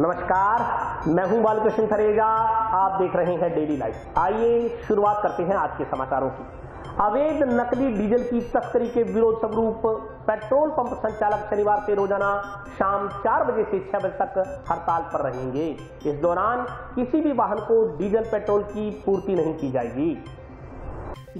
नमस्कार, मैं हूं बालकृष्ण थरेजा। आप देख रहे हैं डेली लाइफ। आइए शुरुआत करते हैं आज के समाचारों की। अवैध नकली डीजल की तस्करी के विरोध स्वरूप पेट्रोल पंप संचालक शनिवार से रोजाना शाम 4 बजे से 6 बजे तक हड़ताल पर रहेंगे। इस दौरान किसी भी वाहन को डीजल पेट्रोल की पूर्ति नहीं की जाएगी।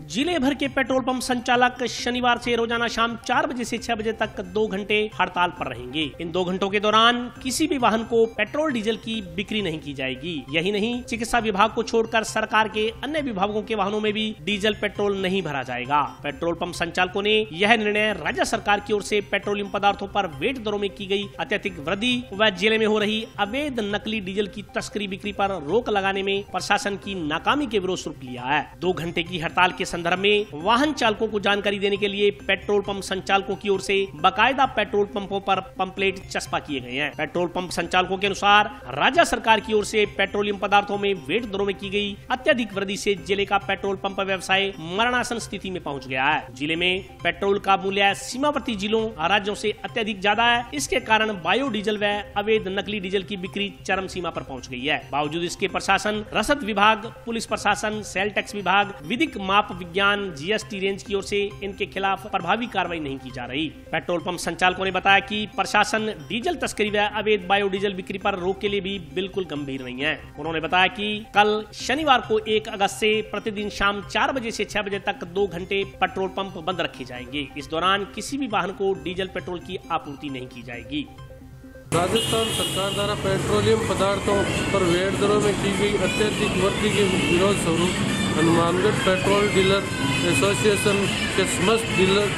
जिले भर के पेट्रोल पंप संचालक शनिवार से रोजाना शाम 4 बजे से 6 बजे तक 2 घंटे हड़ताल पर रहेंगे। इन 2 घंटों के दौरान किसी भी वाहन को पेट्रोल डीजल की बिक्री नहीं की जाएगी। यही नहीं, चिकित्सा विभाग को छोड़कर सरकार के अन्य विभागों के वाहनों में भी डीजल पेट्रोल नहीं भरा जाएगा। पेट्रोल पंप संचालकों ने यह निर्णय राज्य सरकार की ओर से पेट्रोलियम पदार्थों पर वेट दरों में की गई अत्यधिक वृद्धि व जिले में हो रही अवैध नकली डीजल की तस्करी बिक्री पर रोक लगाने में प्रशासन की नाकामी के विरोध स्वरूप लिया है। 2 घंटे की हड़ताल के संदर्भ में वाहन चालकों को जानकारी देने के लिए पेट्रोल पंप संचालकों की ओर से बकायदा पेट्रोल पंपों पर पंपलेट चस्पा किए गए हैं। पेट्रोल पंप संचालकों के अनुसार राज्य सरकार की ओर से पेट्रोलियम पदार्थों में वेट दरों में की गई अत्यधिक वृद्धि से जिले का पेट्रोल पंप व्यवसाय मरणासन स्थिति में पहुंच गया है। जिले में पेट्रोल का मूल्य सीमावर्ती जिलों राज्यों से अत्यधिक ज्यादा है। इसके कारण बायोडीजल व अवैध नकली डीजल की बिक्री चरम सीमा पर पहुंच गई है। बावजूद इसके प्रशासन, रसद विभाग, पुलिस प्रशासन, सेल टैक्स विभाग, विधिक माप विज्ञान, जीएसटी रेंज की ओर से इनके खिलाफ प्रभावी कार्रवाई नहीं की जा रही। पेट्रोल पंप संचालकों ने बताया कि प्रशासन डीजल तस्करी व अवैध बायोडीजल बिक्री पर रोक के लिए भी बिल्कुल गंभीर नहीं है। उन्होंने बताया कि कल शनिवार को 1 अगस्त से प्रतिदिन शाम 4 बजे से 6 बजे तक 2 घंटे पेट्रोल पंप बंद रखे जाएंगे। इस दौरान किसी भी वाहन को डीजल पेट्रोल की आपूर्ति नहीं की जाएगी। राजस्थान सरकार द्वारा पेट्रोलियम पदार्थों पर वेट दरों में की गई अत्यधिक वृद्धि के विरोध स्वरूप हनुमानगढ़ पेट्रोल डीलर एसोसिएशन के समस्त डीलर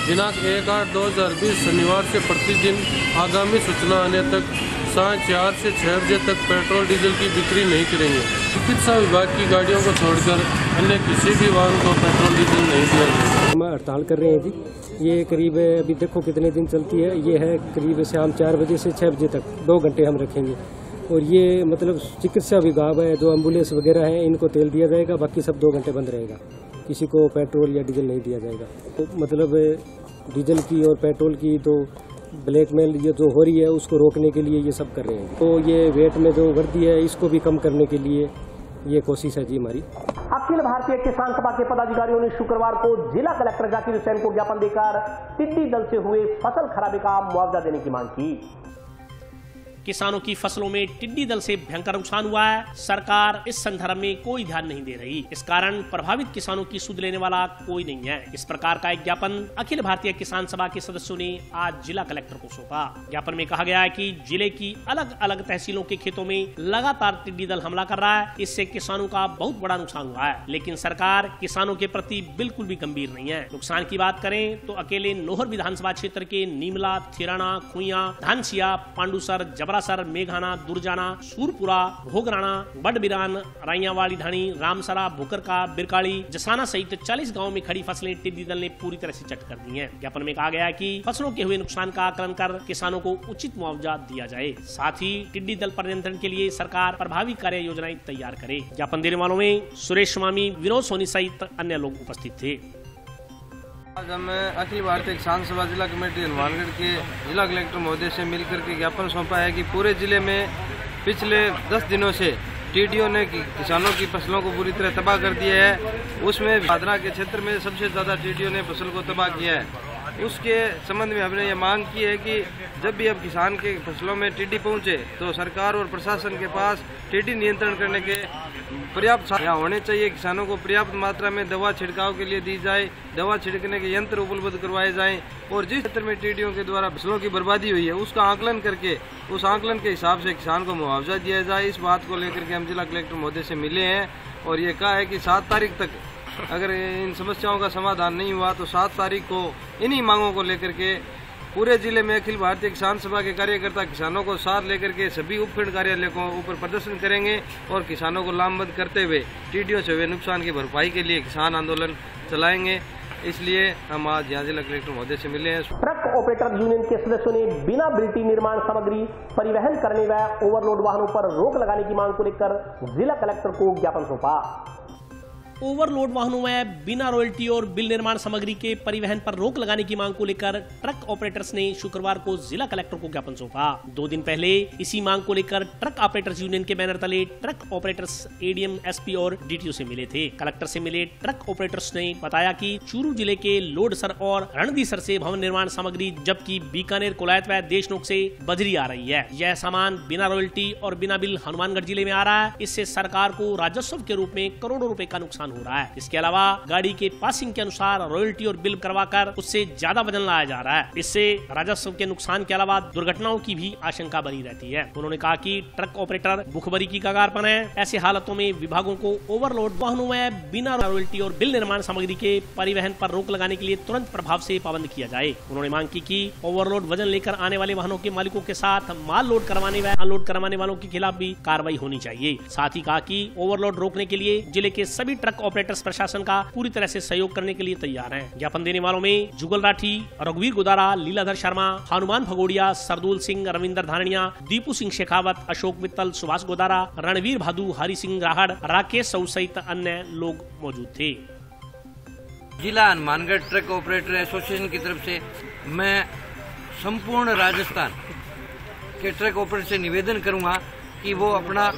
दिनांक 1/8/2020 शनिवार से प्रतिदिन आगामी सूचना आने तक साढ़े 4 से 6 बजे तक पेट्रोल डीजल की बिक्री नहीं करेंगे। चिकित्सा विभाग की गाड़ियों को छोड़कर अन्य किसी भी वाहन को पेट्रोल डीजल नहीं दिया जाएगा। हम हड़ताल कर रहे हैं जी। ये करीब अभी देखो कितने दिन चलती है। ये है करीब शाम 4 बजे से 6 बजे तक 2 घंटे हम रखेंगे। और ये मतलब चिकित्सा विभाग है, जो एम्बुलेंस वगैरह है, इनको तेल दिया जाएगा। बाकी सब 2 घंटे बंद रहेगा। किसी को पेट्रोल या डीजल नहीं दिया जाएगा। तो मतलब डीजल की और पेट्रोल की तो ब्लैकमेल ये जो हो रही है उसको रोकने के लिए ये सब कर रहे हैं। तो ये वेट में जो वृद्धि है इसको भी कम करने के लिए ये कोशिश है जी हमारी। अखिल भारतीय किसान सभा के पदाधिकारियों ने शुक्रवार को जिला कलेक्टर जाकिर हुसैन को ज्ञापन देकर टिड्डी दल से हुए फसल खराबे का मुआवजा देने की मांग की। किसानों की फसलों में टिड्डी दल से भयंकर नुकसान हुआ है। सरकार इस संदर्भ में कोई ध्यान नहीं दे रही। इस कारण प्रभावित किसानों की सुध लेने वाला कोई नहीं है। इस प्रकार का एक ज्ञापन अखिल भारतीय किसान सभा के सदस्यों ने आज जिला कलेक्टर को सौंपा। ज्ञापन में कहा गया है कि जिले की अलग अलग तहसीलों के खेतों में लगातार टिड्डी दल हमला कर रहा है। इससे किसानों का बहुत बड़ा नुकसान हुआ है, लेकिन सरकार किसानों के प्रति बिल्कुल भी गंभीर नहीं है। नुकसान की बात करें तो अकेले नोहर विधानसभा क्षेत्र के नीमला, थिराना, खुइया, धानसिया, पांडुसर, जबरा सर, मेघाना, दुर्जाना, सूरपुरा, भोगराना, बडबिरान, राइयावाड़ी ढाणी, रामसरा, भुकरका, बिरकाड़ी, जसाना सहित 40 गांवों में खड़ी फसलें टिड्डी दल ने पूरी तरह से चट कर दी हैं। ज्ञापन में कहा गया है कि फसलों के हुए नुकसान का आकलन कर किसानों को उचित मुआवजा दिया जाए। साथ ही टिड्डी दल पर नियंत्रण के लिए सरकार प्रभावी कार्य योजनाएं तैयार करे। ज्ञापन देने वालों में सुरेश स्वामी, विनोद सोनी सहित अन्य लोग उपस्थित थे। आज हम अखिल भारतीय किसान सभा जिला कमेटी हनुमानगढ़ के जिला कलेक्टर महोदय से मिलकर के ज्ञापन सौंपा है कि पूरे जिले में पिछले 10 दिनों से टिड्डियों ने किसानों की फसलों को पूरी तरह तबाह कर दिया है। उसमें भादरा के क्षेत्र में सबसे ज्यादा टिड्डियों ने फसल को तबाह किया है। उसके संबंध में हमने ये मांग की है कि जब भी अब किसान के फसलों में टिड्डी पहुंचे तो सरकार और प्रशासन के पास टिड्डी नियंत्रण करने के पर्याप्त यहाँ होने चाहिए। किसानों को पर्याप्त मात्रा में दवा छिड़काव के लिए दी जाए, दवा छिड़कने के यंत्र उपलब्ध करवाए जाएं और जिस क्षेत्र में टिड्डियों के द्वारा फसलों की बर्बादी हुई है उसका आकलन करके उस आकलन के हिसाब से किसान को मुआवजा दिया जाए। इस बात को लेकर के हम जिला कलेक्टर महोदय से मिले हैं और ये कहा है कि 7 तारीख तक अगर इन समस्याओं का समाधान नहीं हुआ तो 7 तारीख को इन्हीं मांगों को लेकर के पूरे जिले में अखिल भारतीय किसान सभा के कार्यकर्ता किसानों को साथ लेकर के सभी उपखंड कार्यालयों को ऊपर प्रदर्शन करेंगे और किसानों को लामबंद करते हुए टिड्डियों से हुए नुकसान की भरपाई के लिए किसान आंदोलन चलाएंगे। इसलिए हम आज यहाँ जिला कलेक्टर महोदय से मिले हैं। ट्रक ऑपरेटर यूनियन के सदस्यों ने बिना बिल्टी निर्माण सामग्री परिवहन करने व ओवरलोड वाहनों पर रोक लगाने की मांग को लेकर जिला कलेक्टर को ज्ञापन सौंपा। ओवरलोड वाहनों में बिना रॉयल्टी और बिल निर्माण सामग्री के परिवहन पर रोक लगाने की मांग को लेकर ट्रक ऑपरेटर्स ने शुक्रवार को जिला कलेक्टर को ज्ञापन सौंपा। 2 दिन पहले इसी मांग को लेकर ट्रक ऑपरेटर्स यूनियन के बैनर तले ट्रक ऑपरेटर्स एडीएम, एसपी और डीटीओ से मिले थे। कलेक्टर से मिले ट्रक ऑपरेटर्स ने बताया कि चूरू जिले के लोडसर और रणदीसर से भवन निर्माण सामग्री, जबकि बीकानेर, कोलायत व देशनोक से बजरी आ रही है। यह सामान बिना रॉयल्टी और बिना बिल हनुमानगढ़ जिले में आ रहा है। इससे सरकार को राजस्व के रूप में करोड़ों रुपए का नुकसान हो रहा है। इसके अलावा गाड़ी के पासिंग के अनुसार रॉयल्टी और बिल करवाकर उससे ज्यादा वजन लाया जा रहा है। इससे राजस्व के नुकसान के अलावा दुर्घटनाओं की भी आशंका बनी रहती है। उन्होंने कहा कि ट्रक ऑपरेटर भुखमरी की कगार पर हैं। ऐसे हालातों में विभागों को ओवरलोड वाहनों में बिना रॉयल्टी और बिल निर्माण सामग्री के परिवहन पर रोक लगाने के लिए तुरंत प्रभाव से पाबंद किया जाए। उन्होंने मांग की कि ओवरलोड वजन लेकर आने वाले वाहनों के मालिकों के साथ माल लोड करवाने व अनलोड करवाने वालों के खिलाफ भी कार्रवाई होनी चाहिए। साथ ही कहा कि ओवरलोड रोकने के लिए जिले के सभी ट्रक ऑपरेटर्स प्रशासन का पूरी तरह से सहयोग करने के लिए तैयार हैं। ज्ञापन देने वालों में जुगल राठी, रघुवीर गुदारा, लीलाधर शर्मा, हनुमान भगोड़िया, सरदुल सिंह, रविंदर धारणिया, दीपू सिंह शेखावत, अशोक मित्तल, सुभाष गोदारा, रणवीर भादु, हरि सिंह राहड़, राकेश सऊ सहित अन्य लोग मौजूद थे। जिला हनुमानगढ़ ट्रक ऑपरेटर एसोसिएशन की तरफ से मैं संपूर्ण राजस्थान के ट्रक ऑपरेटर से निवेदन करूंगा कि वो अपना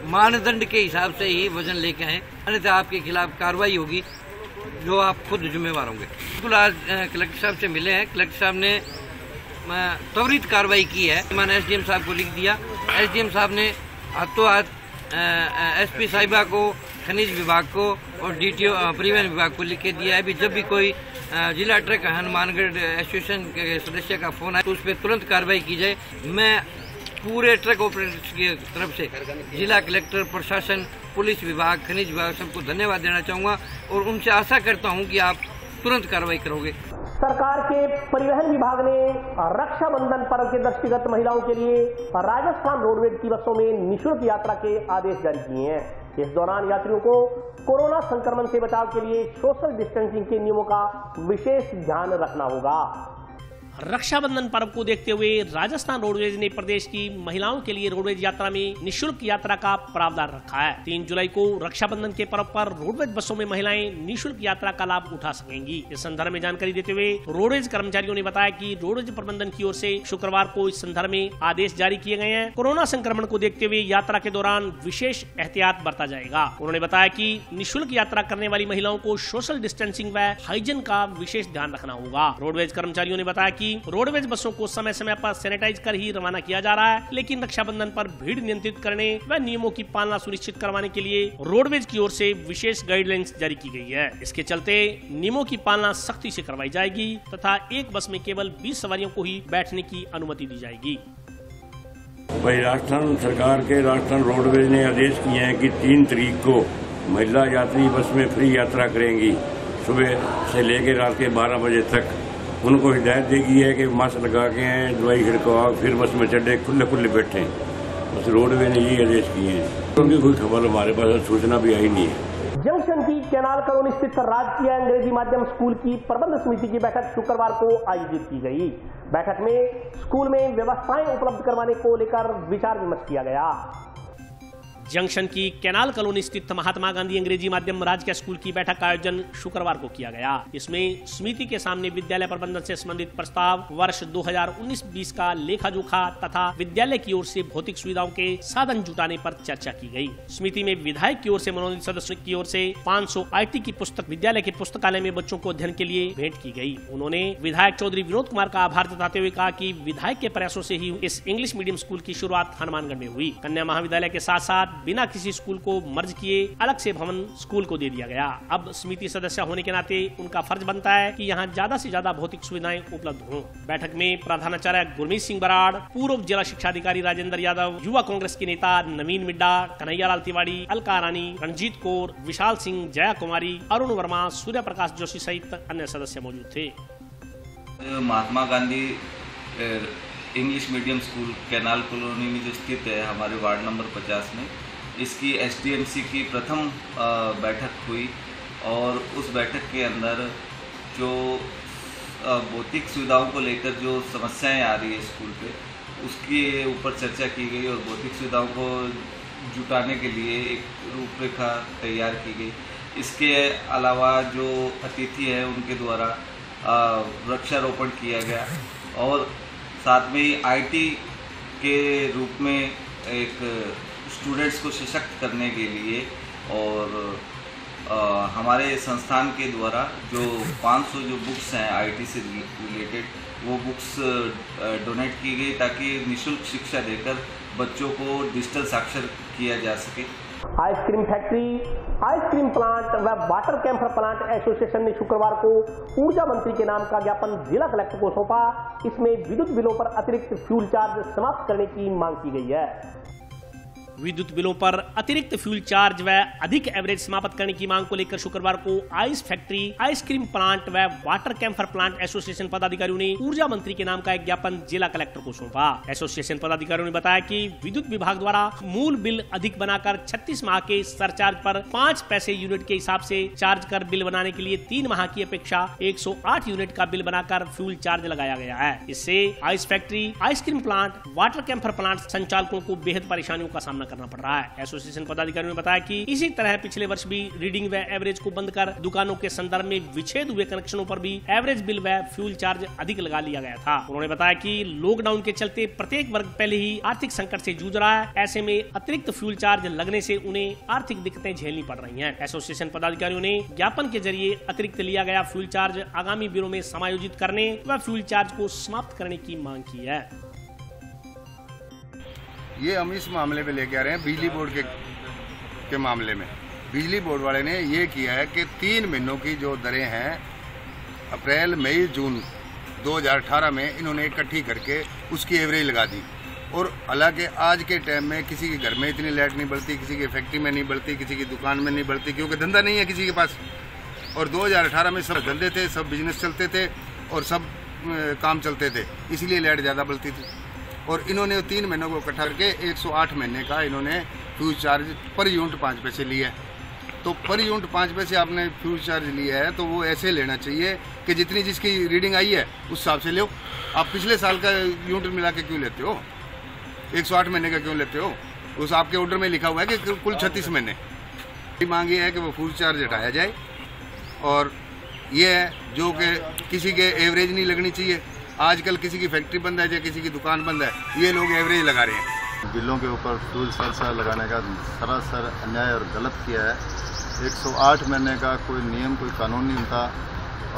मानदंड के हिसाब से ही वजन लेके आए, अन्यथा आपके खिलाफ कार्रवाई होगी जो आप खुद जिम्मेवार होंगे। बिल्कुल आज कलेक्टर साहब से मिले हैं। कलेक्टर साहब ने त्वरित कार्रवाई की है। मैंने एसडीएम साहब को लिख दिया। एसडीएम साहब ने हाथों हाथ एसपी साहिबा को, खनिज विभाग को और डीटीओ परिवहन विभाग को लिख के दिया है। अभी जब भी कोई जिला ट्रक हनुमानगढ़ एसोसिएशन के सदस्य का फोन आए तो उस पर तुरंत कार्रवाई की जाए। मैं पूरे ट्रक ऑपरेटर्स की तरफ से जिला कलेक्टर, प्रशासन, पुलिस विभाग, खनिज विभाग सबको धन्यवाद देना चाहूँगा और उनसे आशा करता हूँ कि आप तुरंत कार्रवाई करोगे। सरकार के परिवहन विभाग ने रक्षाबंधन पर्व के दृष्टिगत महिलाओं के लिए राजस्थान रोडवेज की बसों में निःशुल्क यात्रा के आदेश जारी किए हैं। इस दौरान यात्रियों को कोरोना संक्रमण से बचाव के लिए सोशल डिस्टेंसिंग के नियमों का विशेष ध्यान रखना होगा। रक्षाबंधन पर्व को देखते हुए राजस्थान रोडवेज ने प्रदेश की महिलाओं के लिए रोडवेज यात्रा में निःशुल्क यात्रा का प्रावधान रखा है। 3 जुलाई को रक्षाबंधन के पर्व पर रोडवेज बसों में महिलाएं निःशुल्क यात्रा का लाभ उठा सकेंगी। इस संदर्भ में जानकारी देते हुए रोडवेज कर्मचारियों ने बताया कि रोडवेज प्रबंधन की ओर से शुक्रवार को इस संदर्भ में आदेश जारी किए गए हैं। कोरोना संक्रमण को देखते हुए यात्रा के दौरान विशेष एहतियात बरता जाएगा। उन्होंने बताया कि निःशुल्क यात्रा करने वाली महिलाओं को सोशल डिस्टेंसिंग व हाइजीन का विशेष ध्यान रखना होगा। रोडवेज कर्मचारियों ने बताया कि रोडवेज बसों को समय समय पर सैनिटाइज कर ही रवाना किया जा रहा है, लेकिन रक्षाबंधन पर भीड़ नियंत्रित करने व नियमों की पालना सुनिश्चित करवाने के लिए रोडवेज की ओर से विशेष गाइडलाइंस जारी की गई है। इसके चलते नियमों की पालना सख्ती से करवाई जाएगी तथा एक बस में केवल 20 सवारियों को ही बैठने की अनुमति दी जाएगी। भाई राजस्थान सरकार के राजस्थान रोडवेज ने आदेश किए हैं कि 3 तारीख को महिला यात्री बस में फ्री यात्रा करेंगी। सुबह से लेकर रात के 12 बजे तक उनको हिदायत दी गई है कि मास्क लगा के आए, दवाई छिड़काओ, फिर बस में चढ़े, खुले बैठे। बस रोडवे ने यही आदेश किए हैं। उनकी कोई खबर हमारे पास सूचना भी आई नहीं है। जंक्शन की कैनाल कॉलोनी स्थित राजकीय अंग्रेजी माध्यम स्कूल की प्रबंध समिति की बैठक शुक्रवार को आयोजित की गई। बैठक में स्कूल में व्यवस्थाएं उपलब्ध करवाने को लेकर विचार विमर्श किया गया। जंक्शन की कैनाल कॉलोनी स्थित महात्मा गांधी अंग्रेजी माध्यम राजकीय स्कूल की बैठक का आयोजन शुक्रवार को किया गया। इसमें समिति के सामने विद्यालय प्रबंधन से संबंधित प्रस्ताव, वर्ष 2019-20 का लेखा जोखा तथा विद्यालय की ओर से भौतिक सुविधाओं के साधन जुटाने पर चर्चा की गई। समिति में विधायक की ओर से मनोनीत सदस्यों की ओर से 500 IT की पुस्तक विद्यालय के पुस्तकालय में बच्चों को अध्ययन के लिए भेंट की गई। उन्होंने विधायक चौधरी विनोद कुमार का आभार जताते हुए कहा कि विधायक के प्रयासों से ही इस इंग्लिश मीडियम स्कूल की शुरुआत हनुमानगढ़ में हुई। कन्या महाविद्यालय के साथ साथ बिना किसी स्कूल को मर्ज किए अलग से भवन स्कूल को दे दिया गया। अब समिति सदस्य होने के नाते उनका फर्ज बनता है कि यहाँ ज्यादा से ज्यादा भौतिक सुविधाएं उपलब्ध हों। बैठक में प्रधानाचार्य गुरमीत सिंह बराड़, पूर्व जिला शिक्षा अधिकारी राजेंद्र यादव, युवा कांग्रेस के नेता नवीन मिड्डा, कन्हैयालाल तिवारी, अलका रानी, रणजीत कौर, विशाल सिंह, जया कुमारी, अरुण वर्मा, सूर्य प्रकाश जोशी सहित अन्य सदस्य मौजूद थे। Mahatma Gandhi English medium school canal colony में जो स्थित है हमारे वार्ड नंबर 50 में, इसकी SDMC की प्रथम बैठक हुई और उस बैठक के अंदर जो भौतिक सुविधाओं को लेकर जो समस्याएं आ रही है स्कूल पे, उसके ऊपर चर्चा की गई और भौतिक सुविधाओं को जुटाने के लिए एक रूपरेखा तैयार की गई। इसके अलावा जो अतिथि हैं उनके द्वारा वृक्षारोपण किया गया और साथ में ही IT के रूप में एक स्टूडेंट्स को सशक्त करने के लिए और हमारे संस्थान के द्वारा जो 500 जो बुक्स हैं IT से रिलेटेड, वो बुक्स डोनेट की गई ताकि निःशुल्क शिक्षा देकर बच्चों को डिजिटल साक्षर किया जा सके। आइसक्रीम फैक्ट्री, आइसक्रीम प्लांट व वाटर कैंपर प्लांट एसोसिएशन ने शुक्रवार को ऊर्जा मंत्री के नाम का ज्ञापन जिला कलेक्टर को सौंपा। इसमें विद्युत बिलों पर अतिरिक्त फ्यूल चार्ज समाप्त करने की मांग की गई है। विद्युत बिलों पर अतिरिक्त फ्यूल चार्ज व अधिक एवरेज समाप्त करने की मांग को लेकर शुक्रवार को आइस फैक्ट्री, आइसक्रीम प्लांट व वाटर कैंपर प्लांट एसोसिएशन पदाधिकारियों ने ऊर्जा मंत्री के नाम का एक ज्ञापन जिला कलेक्टर को सौंपा। एसोसिएशन पदाधिकारियों ने बताया कि विद्युत विभाग द्वारा मूल बिल अधिक बनाकर 36 माह के सरचार्ज पर 5 पैसे यूनिट के हिसाब से चार्ज कर बिल बनाने के लिए 3 माह की अपेक्षा 108 यूनिट का बिल बनाकर फ्यूल चार्ज लगाया गया है। इससे ice factory, ice cream plant, water camper plant संचालकों को बेहद परेशानियों का सामना करना पड़ रहा है। एसोसिएशन पदाधिकारियों ने बताया कि इसी तरह पिछले वर्ष भी रीडिंग व एवरेज को बंद कर दुकानों के संदर्भ में विच्छेद हुए कनेक्शनों पर भी एवरेज बिल व फ्यूल चार्ज अधिक लगा लिया गया था। उन्होंने बताया कि लॉकडाउन के चलते प्रत्येक वर्ग पहले ही आर्थिक संकट से जूझ रहा है। ऐसे में अतिरिक्त फ्यूल चार्ज लगने से उन्हें आर्थिक दिक्कतें झेलनी पड़ रही हैं। एसोसिएशन पदाधिकारियों ने ज्ञापन के जरिए अतिरिक्त लिया गया फ्यूल चार्ज आगामी बिलों में समायोजित करने व फ्यूल चार्ज को समाप्त करने की मांग की है। ये हम इस मामले में लेके आ रहे हैं बिजली बोर्ड के मामले में। बिजली बोर्ड वाले ने ये किया है कि 3 महीनों की जो दरें हैं अप्रैल, मई, जून 2018 में इन्होंने इकट्ठी करके उसकी एवरेज लगा दी। और हालांकि आज के टाइम में किसी के घर में इतनी लाइट नहीं बढ़ती, किसी की फैक्ट्री में नहीं बढ़ती, किसी की दुकान में नहीं बढ़ती, क्योंकि धंधा नहीं है किसी के पास। और 2018 में सब धंधे थे, सब बिजनेस चलते थे और सब काम चलते थे, इसलिए लाइट ज़्यादा बढ़ती थी। और इन्होंने 3 महीनों को इकट्ठा करके 108 महीने का इन्होंने फ्यूल चार्ज पर यूनिट 5 पैसे लिया है। तो पर यूनिट 5 पैसे आपने फ्यूल चार्ज लिया है तो वो ऐसे लेना चाहिए कि जितनी जिसकी रीडिंग आई है उस हिसाब से लो। आप पिछले साल का यूनिट मिला के क्यों लेते हो? 108 महीने का क्यों लेते हो? उस आपके ऑर्डर में लिखा हुआ है कि कुल 36 महीने। मांग ये है कि वो फ्यूल चार्ज हटाया जाए और ये है जो कि किसी के एवरेज नहीं लगनी चाहिए। आजकल किसी की फैक्ट्री बंद है या किसी की दुकान बंद है, ये लोग एवरेज लगा रहे हैं। बिलों के ऊपर फ्यूल सरचार्ज लगाने का सरासर अन्याय और गलत किया है। 108 महीने का कोई नियम, कोई कानून नहीं था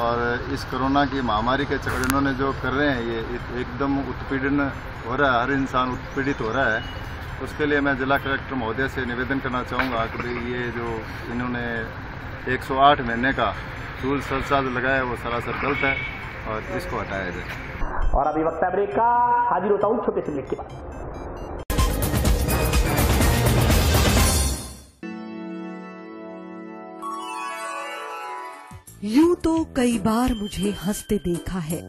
और इस कोरोना की महामारी के चक्कर इन्होंने जो कर रहे हैं ये एकदम उत्पीड़न हो रहा है, हर इंसान उत्पीड़ित हो रहा है। उसके लिए मैं जिला कलेक्टर महोदय से निवेदन करना चाहूँगा कि भाई ये जो इन्होंने 108 महीने का फ्यूल सरचार्ज लगाया वो सरासर गलत है और इसको हटाया जाए। और अभी वक्त है ब्रेक का, हाजिर होता हूं छोटे से ब्रेक के बाद। यूं तो कई बार मुझे हंसते देखा है,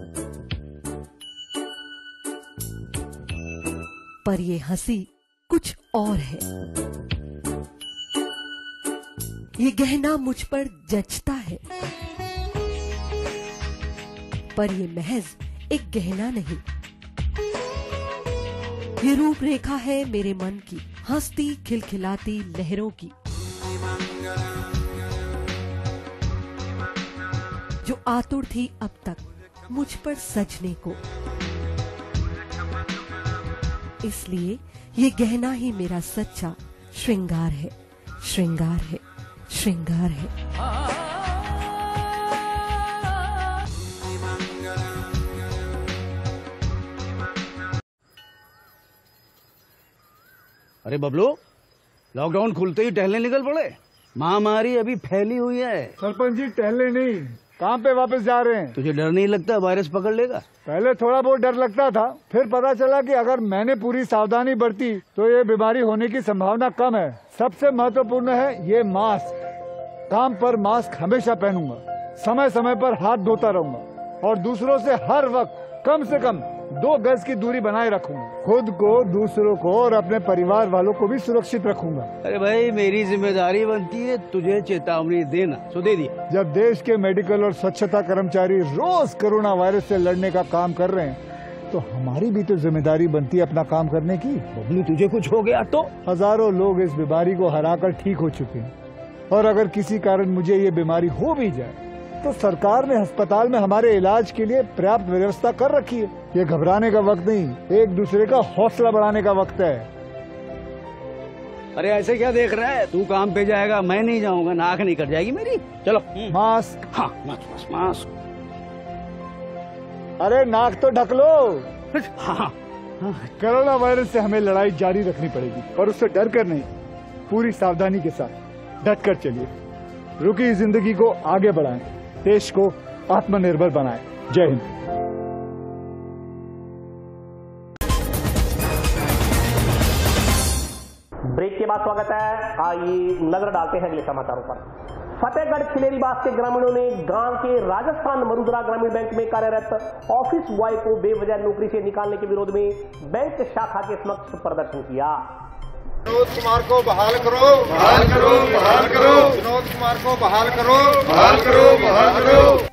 पर ये हंसी कुछ और है। ये गहना मुझ पर जचता है, पर ये महज एक गहना नहीं, ये रूपरेखा है मेरे मन की, हंसती खिलखिलाती लहरों की, जो आतुर थी अब तक मुझ पर सजने को। इसलिए ये गहना ही मेरा सच्चा श्रृंगार है, श्रृंगार है, श्रृंगार है। अरे बबलू, लॉकडाउन खुलते ही टहलने निकल पड़े। महामारी अभी फैली हुई है। सरपंच जी टहलने नहीं, काम पे वापस जा रहे हैं। तुझे डर नहीं लगता वायरस पकड़ लेगा? पहले थोड़ा बहुत डर लगता था, फिर पता चला कि अगर मैंने पूरी सावधानी बरती तो ये बीमारी होने की संभावना कम है। सबसे महत्वपूर्ण है ये मास्क। काम पर मास्क हमेशा पहनूंगा, समय समय पर हाथ धोता रहूंगा और दूसरों से हर वक्त कम से कम 2 गज की दूरी बनाए रखूंगा। खुद को, दूसरों को और अपने परिवार वालों को भी सुरक्षित रखूंगा। अरे भाई, मेरी जिम्मेदारी बनती है तुझे चेतावनी देना, सो दे दिया। जब देश के मेडिकल और स्वच्छता कर्मचारी रोज कोरोना वायरस से लड़ने का काम कर रहे हैं तो हमारी भी तो जिम्मेदारी बनती है अपना काम करने की। बबलू तुझे कुछ हो गया तो? हजारों लोग इस बीमारी को हराकर ठीक हो चुके हैं, और अगर किसी कारण मुझे ये बीमारी हो भी जाए तो सरकार ने अस्पताल में हमारे इलाज के लिए पर्याप्त व्यवस्था कर रखी है। ये घबराने का वक्त नहीं, एक दूसरे का हौसला बढ़ाने का वक्त है। अरे ऐसे क्या देख रहा है? तू काम पे जाएगा, मैं नहीं जाऊंगा, नाक नहीं कट जाएगी मेरी। चलो मास्क। हाँ मास्क। अरे नाक तो ढक लो। हाँ। कोरोना वायरस से हमें लड़ाई जारी रखनी पड़ेगी, और उससे डर कर नहीं, पूरी सावधानी के साथ डट कर चलिए। रुकी जिंदगी को आगे बढ़ाएं, देश को आत्मनिर्भर बनाएं। जय हिंद। ब्रेक के बाद स्वागत है। आइए नजर डालते हैं अगले समाचारों पर। फतेहगढ़ खिलेरीबास के ग्रामीणों ने गांव के राजस्थान मरुद्रा ग्रामीण बैंक में कार्यरत ऑफिस बॉय को बेवजह नौकरी से निकालने के विरोध में बैंक शाखा के समक्ष प्रदर्शन किया। विनोद कुमार को बहाल करो, बहाल करो, बहाल करो। विनोद कुमार को बहाल करो, बहाल करो, बहाल करो।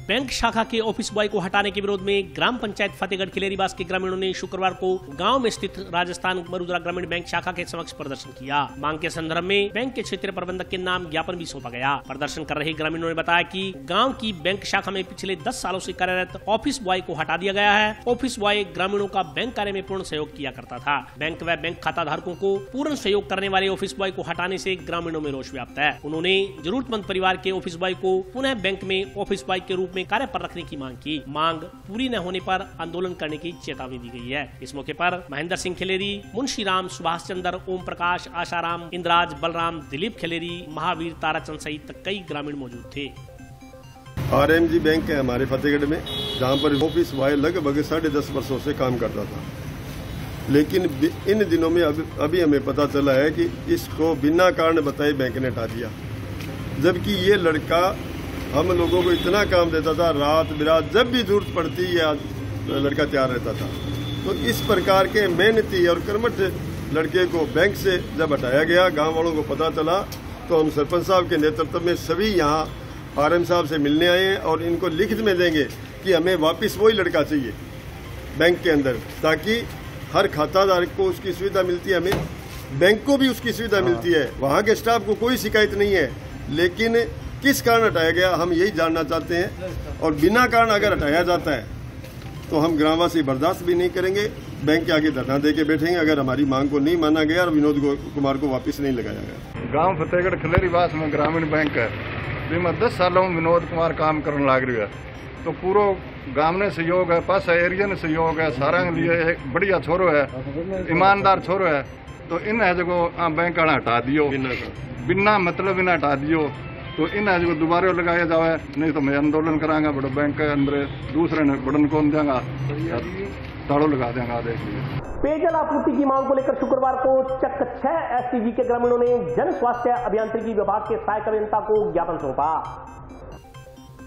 बैंक शाखा के ऑफिस बॉय को हटाने के विरोध में ग्राम पंचायत फतेहगढ़ खिलेरीबास के ग्रामीणों ने शुक्रवार को गांव में स्थित राजस्थान मरुद्रा ग्रामीण बैंक शाखा के समक्ष प्रदर्शन किया। मांग के संदर्भ में बैंक के क्षेत्रीय प्रबंधक के नाम ज्ञापन भी सौंपा गया। प्रदर्शन कर रहे ग्रामीणों ने बताया कि गांव की बैंक शाखा में पिछले 10 सालों से कार्यरत ऑफिस बॉय को हटा दिया गया है। ऑफिस बॉय ग्रामीणों का बैंक कार्य में पूर्ण सहयोग किया करता था। बैंक व बैंक खाता धारकों को पूर्ण सहयोग करने वाले ऑफिस बॉय को हटाने से ग्रामीणों में रोष व्याप्त है। उन्होंने जरूरतमंद परिवार के ऑफिस बॉय को पुनः बैंक में ऑफिस बॉय के रूप में कार्य पर रखने की मांग की। मांग पूरी न होने पर आंदोलन करने की चेतावनी दी गई है। इस मौके पर महेंद्र सिंह खिलेरी, मुंशी राम, सुभाष चंद्र, ओम प्रकाश, आशाराम, इंद्राज, बलराम, दिलीप खिलेरी, महावीर, ताराचंद सहित कई ग्रामीण मौजूद थे। RMG बैंक है हमारे फतेहगढ़ में, जहाँ पर ऑफिस बॉय लगभग 10.5 वर्षों से काम करता था। लेकिन इन दिनों में अभी हमें पता चला है कि इसको बिना कारण बताए बैंक ने हटा दिया, जबकि ये लड़का हम लोगों को इतना काम देता था, रात बिरात जब भी जरूरत पड़ती या लड़का तैयार रहता था। तो इस प्रकार के मेहनती और कर्मठ लड़के को बैंक से जब हटाया गया, गांव वालों को पता चला, तो हम सरपंच साहब के नेतृत्व में सभी यहाँ RM साहब से मिलने आए हैं और इनको लिखित में देंगे कि हमें वापस वही लड़का चाहिए बैंक के अंदर, ताकि हर खाताधारक को उसकी सुविधा मिलती है, हमें बैंक को भी उसकी सुविधा मिलती है। वहाँ के स्टाफ को कोई शिकायत नहीं है, लेकिन किस कारण हटाया गया हम यही जानना चाहते हैं। और बिना कारण अगर हटाया जाता है तो हम ग्रामवासी बर्दाश्त भी नहीं करेंगे, बैंक के आगे धरना दे के बैठेंगे अगर हमारी मांग को नहीं माना गया और विनोद कुमार को वापस नहीं लगाया गया। गांव फतेहगढ़ खिलेरीबास में ग्रामीण बैंक है, जिसमें 10 सालों में विनोद कुमार काम करने लग रही है। तो पूरा गांव ने सहयोग है, पास एरिया ने सहयोग है, सारा लिए एक बढ़िया छोरो है, ईमानदार छोरो है। तो इन जो बैंक हटा दियो, बिना मतलब इन हटा दियो, तो इन जो दोबारा लगाया जाए, नहीं तो मैं आंदोलन करांगा। बड़ो बैंक के अंदर दूसरे ने बड़न कौन देंगा, ताड़ो लगा देंगे। देखिए, पेयजल आपूर्ति की मांग को लेकर शुक्रवार को चक 6 STG के ग्रामीणों ने जन स्वास्थ्य अभियांत्रिकी विभाग के सहायक अभियंता को ज्ञापन सौंपा।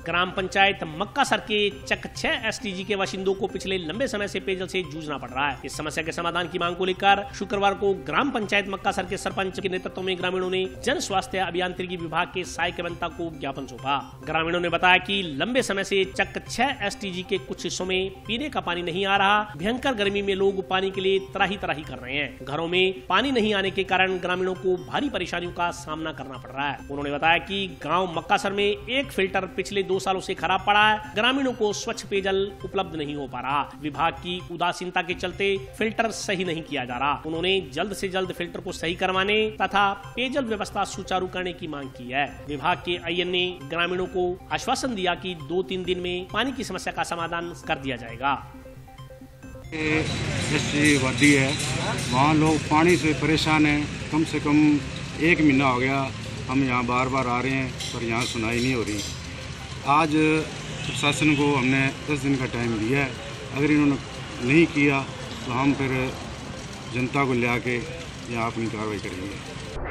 ग्राम पंचायत मक्कासर के चक 6 STG के बाशिंदों को पिछले लंबे समय से पेयजल से जूझना पड़ रहा है। इस समस्या के समाधान की मांग को लेकर शुक्रवार को ग्राम पंचायत मक्कासर के सरपंच के नेतृत्व में ग्रामीणों ने जन स्वास्थ्य अभियांत्रिकी विभाग के सहायक अभियंता को ज्ञापन सौंपा। ग्रामीणों ने बताया कि लंबे समय से चक 6 STG के कुछ हिस्सों में पीने का पानी नहीं आ रहा। भयंकर गर्मी में लोग पानी के लिए त्राही त्राही कर रहे हैं। घरों में पानी नहीं आने के कारण ग्रामीणों को भारी परेशानियों का सामना करना पड़ रहा है। उन्होंने बताया कि गाँव मक्कासर में एक फिल्टर पिछले 2 सालों से खराब पड़ा है। ग्रामीणों को स्वच्छ पेयजल उपलब्ध नहीं हो पा रहा। विभाग की उदासीनता के चलते फिल्टर सही नहीं किया जा रहा। उन्होंने जल्द से जल्द फिल्टर को सही करवाने तथा पेयजल व्यवस्था सुचारू करने की मांग की है। विभाग के IN ने ग्रामीणों को आश्वासन दिया कि 2-3 दिन में पानी की समस्या का समाधान कर दिया जाएगा। वादी है, वहाँ लोग पानी से परेशान हैं। कम से कम 1 महीना हो गया हम यहाँ बार बार आ रहे हैं, पर यहाँ सुनाई नहीं हो रही। आज प्रशासन को हमने 10 दिन का टाइम दिया है। अगर इन्होंने नहीं किया तो हम फिर जनता को ले आके यहाँ अपनी कार्रवाई करेंगे।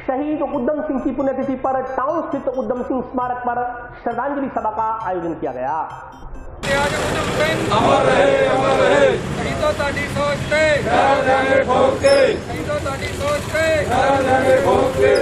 शहीद उद्यम सिंह की पुण्यतिथि पर टाउन स्थित उद्यम सिंह स्मारक पर श्रद्धांजलि सभा का आयोजन किया गया। अमर रहे, अमर रहे। शहीदों ताड़ी सोच पे घर जाने ठोक के, शहीदों ताड़ी सोच पे घर जाने ठोक के।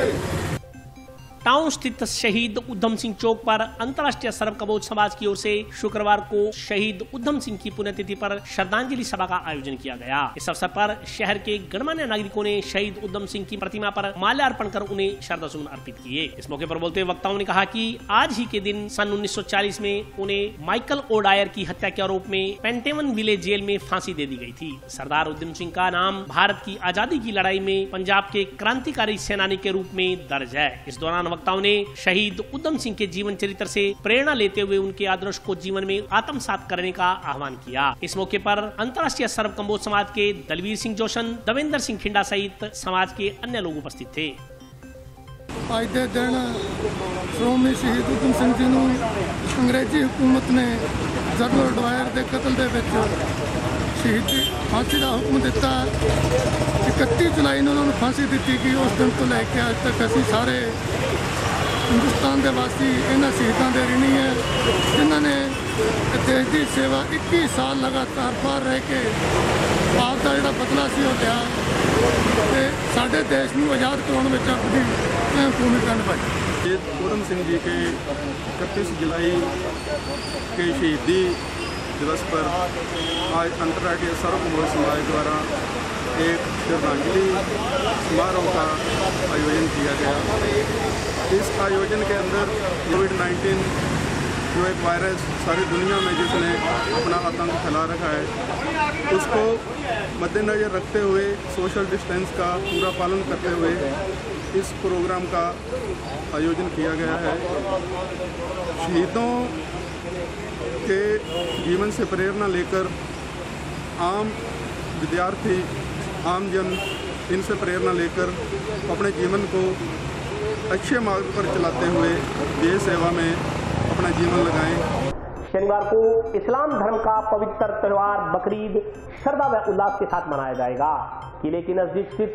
टाउन स्थित शहीद उधम सिंह चौक पर अंतर्राष्ट्रीय सर्वकबोज समाज की ओर से शुक्रवार को शहीद उधम सिंह की पुण्यतिथि पर श्रद्धांजलि सभा का आयोजन किया गया। इस अवसर पर शहर के गणमान्य नागरिकों ने शहीद उधम सिंह की प्रतिमा पर माल्यार्पण कर उन्हें श्रद्धासुमन अर्पित किए। इस मौके पर बोलते हुए वक्ताओं ने कहा कि आज ही के दिन सन 1940 में उन्हें माइकल ओडायर की हत्या के आरोप में पेंटेवन विलेज जेल में फांसी दे दी गई थी। सरदार उधम सिंह का नाम भारत की आजादी की लड़ाई में पंजाब के क्रांतिकारी सेनानी के रूप में दर्ज है। इस दौरान वक्ताओं ने शहीद उधम सिंह के जीवन चरित्र से प्रेरणा लेते हुए उनके आदर्श को जीवन में आत्मसात करने का आह्वान किया। इस मौके पर अंतर्राष्ट्रीय सर्वकबोज समाज के दलवीर सिंह जोशन, देवेंद्र सिंह खिंडा सहित समाज के अन्य लोग उपस्थित थे। आज के दिन श्रोमणी शहीद उधम सिंह जी को अंग्रेजी हुकूमत ने जनरल डायर के कतल के शहीदी फांसी का हुक्म दिता। 31 जुलाई ने उन्होंने फांसी दी कि उस दिन तो लैके आज तक असी सारे हिंदुस्तान के वासी इन्होंने शहीदों के ऋणी है, जिन्होंने देश की सेवा 21 साल लगातार बाहर रह के आपका जो बदला से लिया तो साढ़े देश को आज़ाद कराने में अपनी भूमिका निभाई। उधम सिंह जी के 31 जुलाई के शहीदी दिवस पर आज अंतर्राष्ट्रीय सर्वकबोज समाज द्वारा एक श्रद्धांजलि समारोह का आयोजन किया गया। इस आयोजन के अंदर कोविड-19 जो एक वायरस सारी दुनिया में जिसने अपना आतंक फैला रखा है, उसको मद्देनज़र रखते हुए सोशल डिस्टेंस का पूरा पालन करते हुए इस प्रोग्राम का आयोजन किया गया है। शहीदों के जीवन से प्रेरणा लेकर आम विद्यार्थी, आम जन इनसे प्रेरणा लेकर अपने जीवन को अच्छे मार्ग पर चलाते हुए देश सेवा में अपना जीवन लगाएं। शनिवार को इस्लाम धर्म का पवित्र त्योहार बकरीद श्रद्धा व उल्लास के साथ मनाया जाएगा। किले के नजदीक स्थित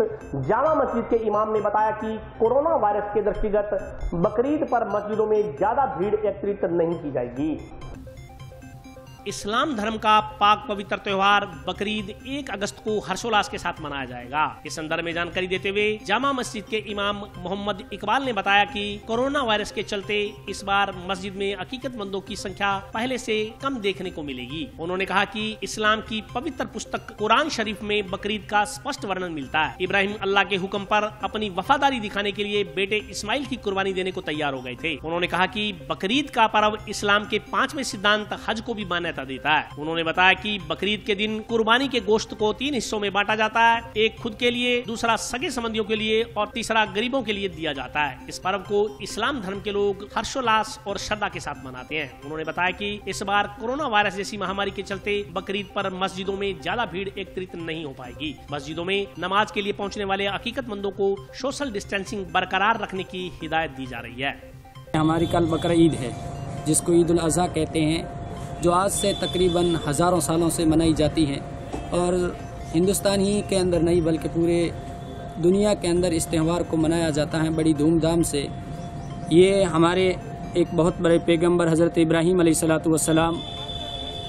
जामा मस्जिद के इमाम ने बताया कि कोरोना वायरस के दृष्टिगत बकरीद पर मस्जिदों में ज्यादा भीड़ एकत्रित नहीं की जाएगी। इस्लाम धर्म का पाक पवित्र त्योहार बकरीद 1 अगस्त को हर्षोल्लास के साथ मनाया जाएगा। इस संदर्भ में जानकारी देते हुए जामा मस्जिद के इमाम मोहम्मद इकबाल ने बताया कि कोरोना वायरस के चलते इस बार मस्जिद में अकीकतमंदों की संख्या पहले से कम देखने को मिलेगी। उन्होंने कहा कि इस्लाम की पवित्र पुस्तक कुरान शरीफ में बकरीद का स्पष्ट वर्णन मिलता है। इब्राहिम अल्लाह के हुक्म पर अपनी वफादारी दिखाने के लिए बेटे इस्माइल की कुर्बानी देने को तैयार हो गए थे। उन्होंने कहा कि बकरीद का पर्व इस्लाम के 5वें सिद्धांत हज को भी मान्यता देता है। उन्होंने बताया कि बकरीद के दिन कुर्बानी के गोश्त को 3 हिस्सों में बांटा जाता है, एक खुद के लिए, दूसरा सगे संबंधियों के लिए और तीसरा गरीबों के लिए दिया जाता है। इस पर्व को इस्लाम धर्म के लोग हर्षोल्लास और श्रद्धा के साथ मनाते हैं। उन्होंने बताया कि इस बार कोरोना वायरस जैसी महामारी के चलते बकरीद पर मस्जिदों में ज्यादा भीड़ एकत्रित नहीं हो पाएगी। मस्जिदों में नमाज के लिए पहुँचने वाले अकीकतमंदों को सोशल डिस्टेंसिंग बरकरार रखने की हिदायत दी जा रही है। हमारी कल बकरा ईद है, जिसको ईद उल अज़हा कहते हैं, जो आज से तकरीबन हज़ारों सालों से मनाई जाती है और हिंदुस्तान ही के अंदर नहीं बल्कि पूरे दुनिया के अंदर इस त्यौहार को मनाया जाता है बड़ी धूमधाम से। ये हमारे एक बहुत बड़े पैगंबर हज़रत इब्राहीम अलैहिस्सलातु वस्सलाम,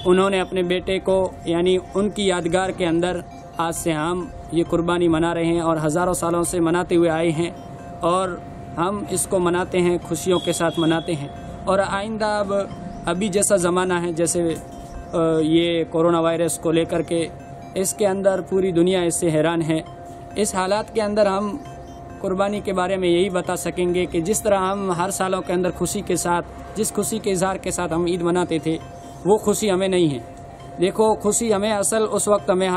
उन्होंने अपने बेटे को यानी उनकी यादगार के अंदर आज से हम ये कुर्बानी मना रहे हैं और हज़ारों सालों से मनाते हुए आए हैं और हम इसको मनाते हैं, खुशियों के साथ मनाते हैं। और आइंदा अभी जैसा ज़माना है, जैसे ये कोरोना वायरस को लेकर के इसके अंदर पूरी दुनिया इससे हैरान है। इस हालात के अंदर हम कुर्बानी के बारे में यही बता सकेंगे कि जिस तरह हम हर सालों के अंदर खुशी के साथ, जिस खुशी के इजहार के साथ हम ईद मनाते थे, वो खुशी हमें नहीं है। देखो, खुशी हमें असल उस वक्त हमें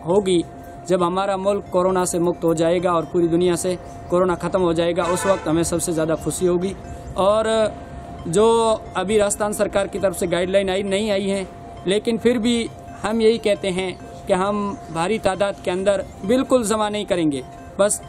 होगी जब हमारा मुल्क कोरोना से मुक्त हो जाएगा और पूरी दुनिया से कोरोना ख़त्म हो जाएगा। उस वक्त हमें सबसे ज़्यादा खुशी होगी। और जो अभी राजस्थान सरकार की तरफ से गाइडलाइन नहीं आई है, लेकिन फिर भी हम यही कहते हैं कि हम भारी तादाद के अंदर बिल्कुल जमा नहीं करेंगे। बस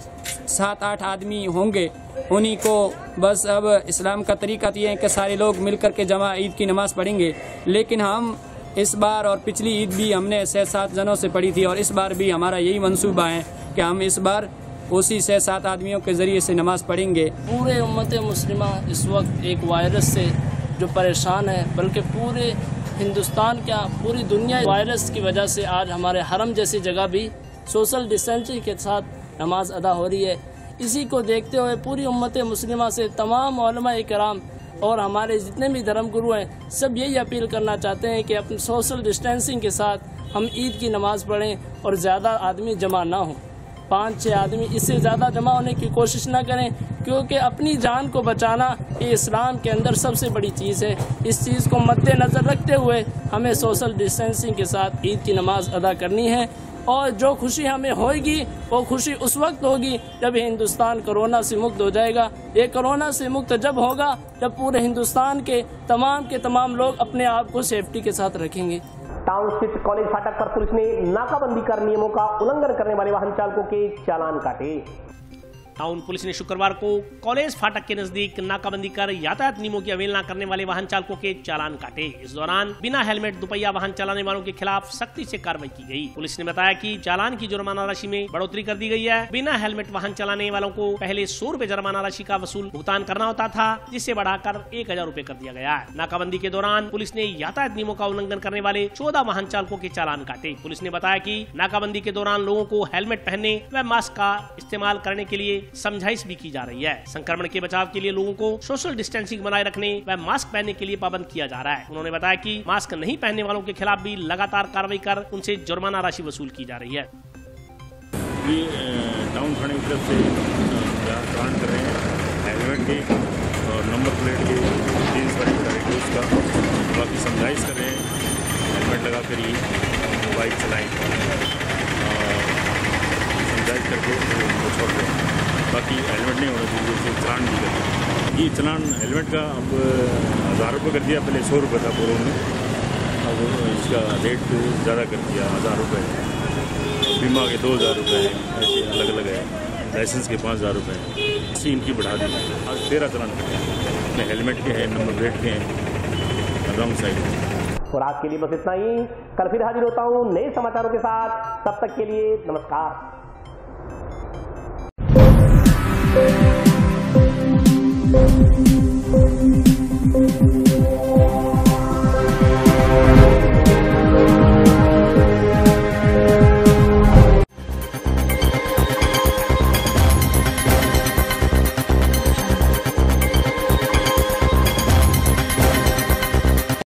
7-8 आदमी होंगे, उन्हीं को बस अब इस्लाम का तरीका ये है कि सारे लोग मिलकर के जमा ईद की नमाज़ पढ़ेंगे। लेकिन हम इस बार और पिछली ईद भी हमने 6-7 जनों से पढ़ी थी और इस बार भी हमारा यही मंसूबा है कि हम इस बार उसी 6-7 आदमियों के ज़रिए से नमाज़ पढ़ेंगे। पूरे उम्मत मुस्लिमा इस वक्त एक वायरस से जो परेशान है, बल्कि पूरे हिंदुस्तान क्या पूरी दुनिया वायरस की वजह से आज हमारे हरम जैसी जगह भी सोशल डिस्टेंसिंग के साथ नमाज अदा हो रही है। इसी को देखते हुए पूरी उम्मत मुस्लिमा से तमाम उलमा इकराम और हमारे जितने भी धर्म गुरु हैं सब यही अपील करना चाहते हैं कि अपने सोशल डिस्टेंसिंग के साथ हम ईद की नमाज पढ़ें और ज़्यादा आदमी जमा ना हो। 5-6 आदमी, इससे ज़्यादा जमा होने की कोशिश ना करें, क्योंकि अपनी जान को बचाना ये इस्लाम के अंदर सबसे बड़ी चीज़ है। इस चीज़ को मद्देनज़र रखते हुए हमें सोशल डिस्टेंसिंग के साथ ईद की नमाज अदा करनी है। और जो खुशी हमें होगी वो खुशी उस वक्त होगी जब हिंदुस्तान कोरोना से मुक्त हो जाएगा। ये कोरोना से मुक्त जब होगा जब पूरे हिंदुस्तान के तमाम लोग अपने आप को सेफ्टी के साथ रखेंगे। टाउन स्थित कॉलेज फाटक पर पुलिस ने नाकाबंदी कर नियमों का उल्लंघन करने वाले वाहन चालकों के चालान काटे। टाउन पुलिस ने शुक्रवार को कॉलेज फाटक के नजदीक नाकाबंदी कर यातायात नियमों की अवहेलना करने वाले वाहन चालकों के चालान काटे। इस दौरान बिना हेलमेट दुपहिया वाहन चलाने वालों के खिलाफ सख्ती से कार्रवाई की गई। पुलिस ने बताया कि चालान की जुर्माना राशि में बढ़ोतरी कर दी गई है। बिना हेलमेट वाहन चलाने वालों को पहले 100 रुपए जुर्माना राशि का वसूल भुगतान करना होता था, जिससे बढ़ाकर 1000 रुपए कर दिया गया है। नाकाबंदी के दौरान पुलिस ने यातायात नियमों का उल्लंघन करने वाले 14 वाहन चालकों के चालान काटे। पुलिस ने बताया कि नाकाबंदी के दौरान लोगों को हेलमेट पहनने व मास्क का इस्तेमाल करने के लिए समझाइश भी की जा रही है। संक्रमण के बचाव के लिए लोगों को सोशल डिस्टेंसिंग बनाए रखने व मास्क पहनने के लिए पाबंद किया जा रहा है। उन्होंने बताया कि मास्क नहीं पहनने वालों के खिलाफ भी लगातार कार्रवाई कर उनसे जुर्माना राशि वसूल की जा रही है। ये टाउन थाने की तरफ से चालान कर रहे हैं हेलमेट के और नंबर प्लेट के 3 उसका बाकी समझाइश कर रहे हैं हेलमेट लगा कर ही बाइक चलाएं, समझाइश करके उनको छोड़ रहे हैं। बाकी हेलमेट नहीं होना चाहिए, उसे चलान भी करते। ये चलान हेलमेट का अब 1000 रुपये कर दिया, पहले 100 रुपये था पूर्व में, अब इसका रेट ज़्यादा कर दिया 1000 रुपये। बीमा के 2000 रुपये हैं, ऐसे अलग अलग है। लाइसेंस के 5000 रुपये हैं, इसी इनकी बढ़ा दी। आज 13 चलान करते हैं, हेलमेट के हैं, नंबर प्लेट के हैं, रॉन्ग साइड। और आज के लिए बस इतना ही। कल फिर हाजिर होता हूँ नए समाचारों के साथ। तब तक के लिए नमस्कार। Thank you.